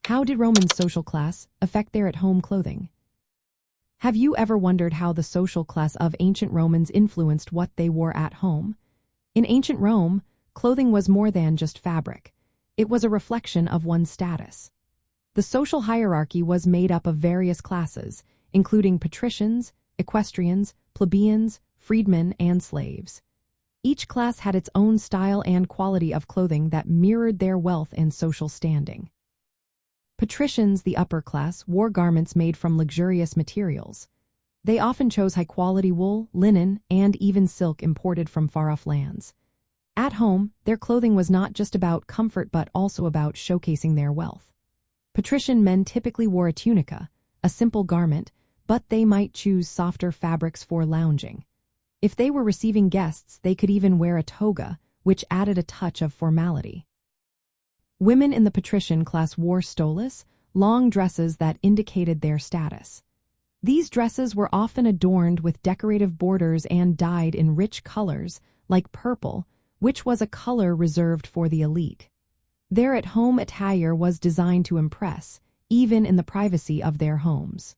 How did Roman social class affect their at-home clothing? Have you ever wondered how the social class of ancient Romans influenced what they wore at home? In ancient Rome, clothing was more than just fabric. It was a reflection of one's status. The social hierarchy was made up of various classes, including patricians, equestrians, plebeians, freedmen, and slaves. Each class had its own style and quality of clothing that mirrored their wealth and social standing. Patricians, the upper class, wore garments made from luxurious materials. They often chose high-quality wool, linen, and even silk imported from far-off lands. At home, their clothing was not just about comfort but also about showcasing their wealth. Patrician men typically wore a tunica, a simple garment, but they might choose softer fabrics for lounging. If they were receiving guests, they could even wear a toga, which added a touch of formality. Women in the patrician class wore stolas, long dresses that indicated their status. These dresses were often adorned with decorative borders and dyed in rich colors, like purple, which was a color reserved for the elite. Their at-home attire was designed to impress, even in the privacy of their homes.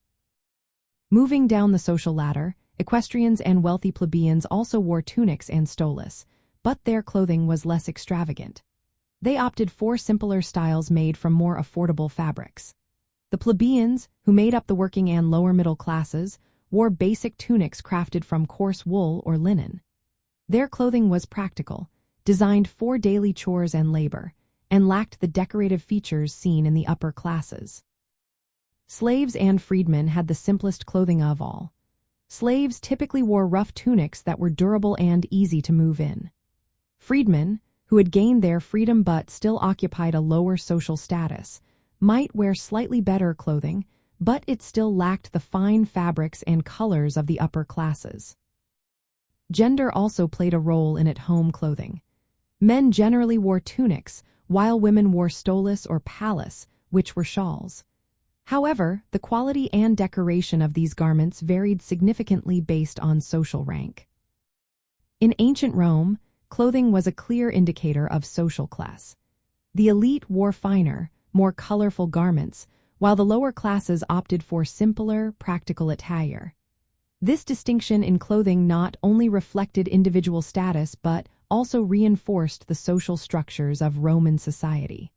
Moving down the social ladder, equestrians and wealthy plebeians also wore tunics and stolas, but their clothing was less extravagant. They opted for simpler styles made from more affordable fabrics. The plebeians, who made up the working and lower middle classes, wore basic tunics crafted from coarse wool or linen. Their clothing was practical, designed for daily chores and labor, and lacked the decorative features seen in the upper classes. Slaves and freedmen had the simplest clothing of all. Slaves typically wore rough tunics that were durable and easy to move in. Freedmen, who had gained their freedom but still occupied a lower social status, might wear slightly better clothing, but it still lacked the fine fabrics and colors of the upper classes. Gender also played a role in at-home clothing. Men generally wore tunics, while women wore stolas or pallas, which were shawls. However, the quality and decoration of these garments varied significantly based on social rank. In ancient Rome, clothing was a clear indicator of social class. The elite wore finer, more colorful garments, while the lower classes opted for simpler, practical attire. This distinction in clothing not only reflected individual status but also reinforced the social structures of Roman society.